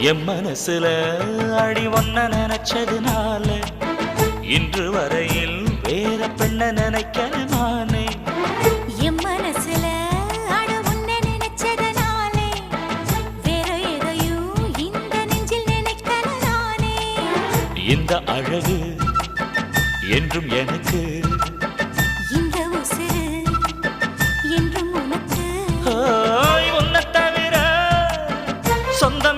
என் மனசுல அடி ஒன்ன நினைச்சதுனால இன்று வரையில் வேற பெண்ண நினைக்கிற நானே. என் மனசுல அட உன்னை நினைச்சதனாலே வேற எதையும் இந்த நெஞ்சில் நினைக்கிற நானே. இந்த அழகு என்றும் எனக்கு, இந்த உசுரு என்றும் உனக்கு. உன்னை தவிர சொந்தம்